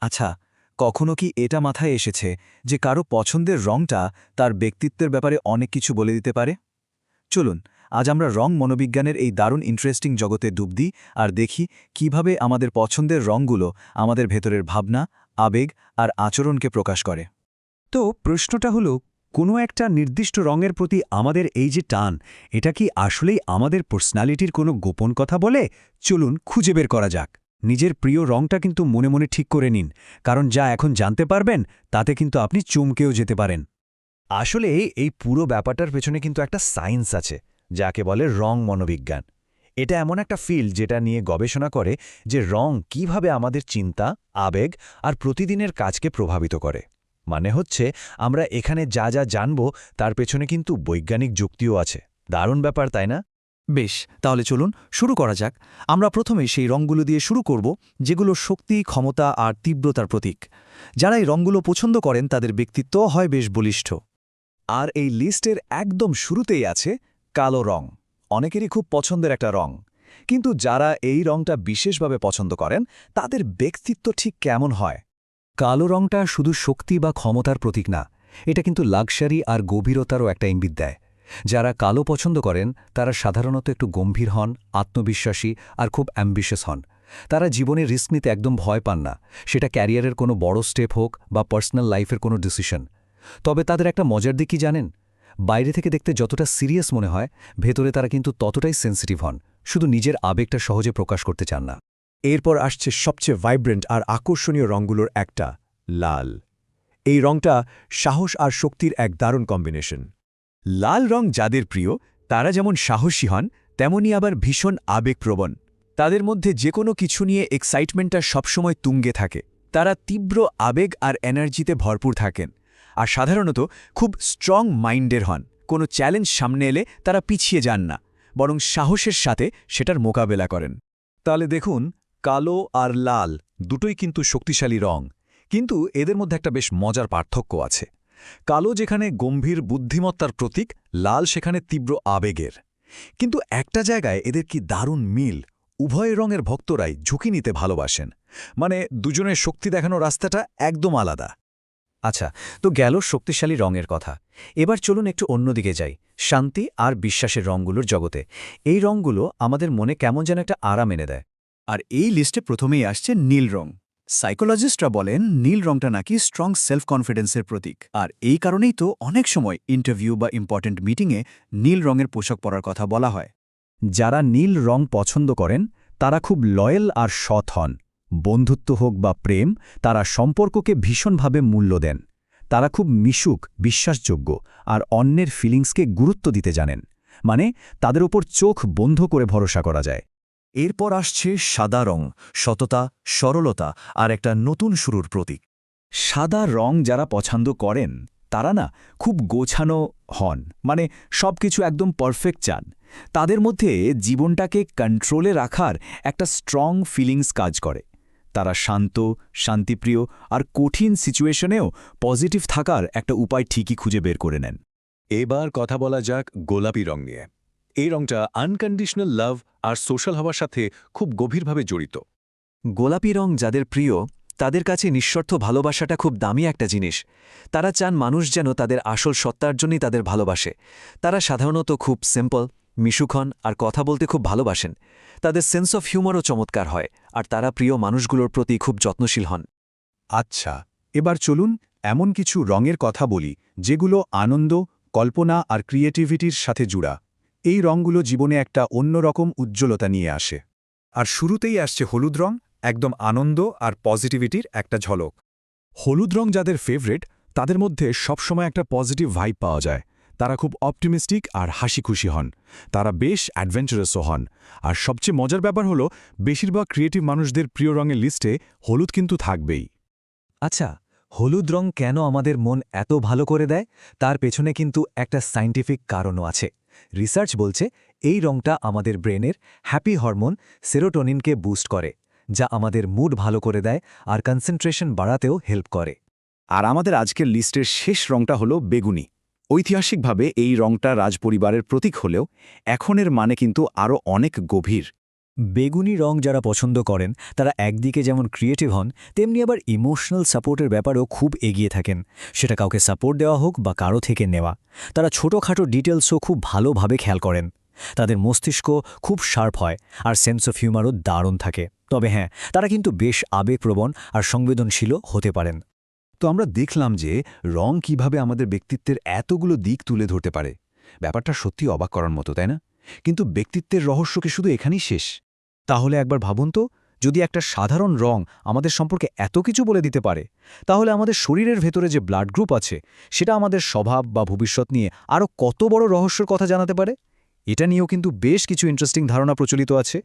আচ্ছা, কখনো কি এটা মাথায় এসেছে যে কারো পছন্দের রংটা তার ব্যক্তিত্বের ব্যাপারে অনেক কিছু বলে দিতে পারে? চলুন, আজ আমরা রং মনোবিজ্ঞানের এই দারুণ ইন্টারেস্টিং জগতে ডুব দিই আর দেখি কিভাবে আমাদের পছন্দের রংগুলো আমাদের ভেতরের ভাবনা, আবেগ আর আচরণকে প্রকাশ করে। তো প্রশ্নটা হলো, কোনো একটা নির্দিষ্ট রঙের প্রতি আমাদের এই যে টান, এটা কি আসলেই আমাদের পার্সোনালিটির কোনো গোপন কথা বলে? চলুন খুঁজে বের করা যাক। নিজের প্রিয় রংটা কিন্তু মনে মনে ঠিক করে নিন, কারণ যা এখন জানতে পারবেন তাতে কিন্তু আপনি চমকেও যেতে পারেন। আসলে এই পুরো ব্যাপারটার পেছনে কিন্তু একটা সায়েন্স আছে, যাকে বলে রং মনোবিজ্ঞান। এটা এমন একটা ফিল্ড যেটা নিয়ে গবেষণা করে যে রং কিভাবে আমাদের চিন্তা, আবেগ আর প্রতিদিনের কাজকে প্রভাবিত করে। মানে হচ্ছে, আমরা এখানে যা যা জানব তার পেছনে কিন্তু বৈজ্ঞানিক যুক্তিও আছে। দারুণ ব্যাপার, তাই না? বেশ, তাহলে চলুন শুরু করা যাক। আমরা প্রথমে সেই রংগুলো দিয়ে শুরু করব যেগুলো শক্তি, ক্ষমতা আর তীব্রতার প্রতীক। যারা এই রংগুলো পছন্দ করেন তাদের ব্যক্তিত্ব হয় বেশ বলিষ্ঠ। আর এই লিস্টের একদম শুরুতেই আছে কালো রং। অনেকেরই খুব পছন্দের একটা রং, কিন্তু যারা এই রংটা বিশেষভাবে পছন্দ করেন তাদের ব্যক্তিত্ব ঠিক কেমন হয়? কালো রংটা শুধু শক্তি বা ক্ষমতার প্রতীক না, এটা কিন্তু লাক্সারি আর গভীরতারও একটা ইঙ্গিত দেয়। যারা কালো পছন্দ করেন তারা সাধারণত একটু গম্ভীর হন, আত্মবিশ্বাসী আর খুব অ্যাম্বিশাস হন। তারা জীবনে রিস্ক নিতে একদম ভয় পান না, সেটা ক্যারিয়ারের কোনো বড় স্টেপ হোক বা পার্সোনাল লাইফের কোনো ডিসিশন। তবে তাদের একটা মজার দিক কি জানেন? বাইরে থেকে দেখতে যতটা সিরিয়াস মনে হয়, ভেতরে তারা কিন্তু ততটাই সেন্সিটিভ হন, শুধু নিজের আবেগটা সহজে প্রকাশ করতে চান না। এরপর আসছে সবচেয়ে ভাইব্রেন্ট আর আকর্ষণীয় রঙগুলোর একটা, লাল। এই রংটা সাহস আর শক্তির এক দারুণ কম্বিনেশন। লাল রং যাদের প্রিয় তারা যেমন সাহসী হন, তেমনি আবার ভীষণ আবেগপ্রবণ। তাদের মধ্যে যে কোনো কিছু নিয়ে এক্সাইটমেন্টটা সবসময় তুঙ্গে থাকে। তারা তীব্র আবেগ আর এনার্জিতে ভরপুর থাকেন, আর সাধারণত খুব স্ট্রং মাইন্ডের হন। কোনো চ্যালেঞ্জ সামনে এলে তারা পিছিয়ে যান না, বরং সাহসের সাথে সেটার মোকাবেলা করেন। তাহলে দেখুন, কালো আর লাল দুটোই কিন্তু শক্তিশালী রং, কিন্তু এদের মধ্যে একটা বেশ মজার পার্থক্য আছে। কালো যেখানে গম্ভীর বুদ্ধিমত্তার প্রতীক, লাল সেখানে তীব্র আবেগের। কিন্তু একটা জায়গায় এদের কি দারুণ মিল, উভয় রঙের ভক্তরাই ঝুঁকি নিতে ভালোবাসেন। মানে দুজনের শক্তি দেখানোর রাস্তাটা একদম আলাদা। আচ্ছা, তো গেল শক্তিশালী রঙের কথা। এবার চলুন একটু অন্যদিকে যাই, শান্তি আর বিশ্বাসের রঙগুলোর জগতে। এই রঙগুলো আমাদের মনে কেমন যেন একটা আরাম এনে দেয়। আর এই লিস্টে প্রথমেই আসছে নীল রং। সাইকোলজিস্টরা বলেন নীল রংটা নাকি স্ট্রং সেলফ কনফিডেন্সের প্রতীক। আর এই কারণেই তো অনেক সময় ইন্টারভিউ বা ইম্পর্ট্যান্ট মিটিংয়ে নীল রঙের পোশাক পরার কথা বলা হয়। যারা নীল রং পছন্দ করেন তারা খুব লয়াল আর সৎ হন। বন্ধুত্ব হোক বা প্রেম, তারা সম্পর্ককে ভীষণভাবে মূল্য দেন। তারা খুব মিশুক, বিশ্বাসযোগ্য আর অন্যের ফিলিংসকে গুরুত্ব দিতে জানেন। মানে তাদের উপর চোখ বন্ধ করে ভরসা করা যায়। এরপর আসছে সাদা রং, সততা, সরলতা আর একটা নতুন শুরুর প্রতীক। সাদা রং যারা পছন্দ করেন তারা না খুব গোছানো হন, মানে সবকিছু একদম পারফেক্ট চান। তাদের মধ্যে জীবনটাকে কন্ট্রোলে রাখার একটা স্ট্রং ফিলিংস কাজ করে। তারা শান্ত, শান্তিপ্রিয় আর কঠিন সিচুয়েশনেও পজিটিভ থাকার একটা উপায় ঠিকই খুঁজে বের করে নেন। এবার কথা বলা যাক গোলাপি রং নিয়ে। এই রংটা আনকন্ডিশনাল লাভ আর সোশ্যাল হওয়ার সাথে খুব গভীরভাবে জড়িত। গোলাপি রং যাদের প্রিয় তাদের কাছে নিঃস্বার্থ ভালোবাসাটা খুব দামি একটা জিনিস। তারা চান মানুষ যেন তাদের আসল সত্তার জন্যই তাদের ভালোবাসে। তারা সাধারণত খুব সিম্পল, মিশুক হন আর কথা বলতে খুব ভালোবাসেন। তাদের সেন্স অফ হিউমারও চমৎকার হয়, আর তারা প্রিয় মানুষগুলোর প্রতি খুব যত্নশীল হন। আচ্ছা, এবার চলুন এমন কিছু রঙের কথা বলি যেগুলো আনন্দ, কল্পনা আর ক্রিয়েটিভিটির সাথে জুড়া। এই রঙগুলো জীবনে একটা অন্যরকম উজ্জ্বলতা নিয়ে আসে। আর শুরুতেই আসছে হলুদ রং, একদম আনন্দ আর পজিটিভিটির একটা ঝলক। হলুদ রং যাদের ফেভারিট তাদের মধ্যে সবসময় একটা পজিটিভ ভাইব পাওয়া যায়। তারা খুব অপটিমিস্টিক আর হাসি খুশি হন। তারা বেশ অ্যাডভেঞ্চারাসও হন। আর সবচেয়ে মজার ব্যাপার হলো, বেশিরভাগ ক্রিয়েটিভ মানুষদের প্রিয় রঙের লিস্টে হলুদ কিন্তু থাকবেই। আচ্ছা, হলুদ রং কেন আমাদের মন এত ভালো করে দেয় তার পেছনে কিন্তু একটা সায়েন্টিফিক কারণও আছে। রিসার্চ বলছে এই রংটা আমাদের ব্রেনের হ্যাপি হরমোন সেরোটোনিনকে বুস্ট করে, যা আমাদের মুড ভালো করে দেয় আর কনসেন্ট্রেশন বাড়াতেও হেল্প করে। আর আমাদের আজকের লিস্টের শেষ রংটা হলো বেগুনি। ঐতিহাসিকভাবে এই রংটা রাজপরিবারের প্রতীক হলেও এখনের মানে কিন্তু আরও অনেক গভীর। বেগুনি রং যারা পছন্দ করেন তারা একদিকে যেমন ক্রিয়েটিভ হন, তেমনি আবার ইমোশনাল সাপোর্টের ব্যাপারেও খুব এগিয়ে থাকেন, সেটা কাউকে সাপোর্ট দেওয়া হোক বা কারো থেকে নেওয়া। তারা ছোটোখাটো ডিটেলসও খুব ভালোভাবে খেয়াল করেন। তাদের মস্তিষ্ক খুব শার্প হয় আর সেন্স অফ হিউমারও দারুণ থাকে। তবে হ্যাঁ, তারা কিন্তু বেশ আবেগপ্রবণ আর সংবেদনশীলও হতে পারেন। তো আমরা দেখলাম যে রং কিভাবে আমাদের ব্যক্তিত্বের এতগুলো দিক তুলে ধরতে পারে। ব্যাপারটা সত্যি অবাক করার মতো, তাই না? কিন্তু ব্যক্তিত্বের রহস্যকে শুধু এখানেই শেষ? তাহলে একবার ভাবুন তো, যদি একটা সাধারণ রং আমাদের সম্পর্কে এত কিছু বলে দিতে পারে, তাহলে আমাদের শরীরের ভেতরে যে ব্লাড গ্রুপ আছে সেটা আমাদের স্বভাব বা ভবিষ্যৎ নিয়ে আরও কত বড় রহস্যের কথা জানাতে পারে। এটা নিয়েও কিন্তু বেশ কিছু ইন্টারেস্টিং ধারণা প্রচলিত আছে।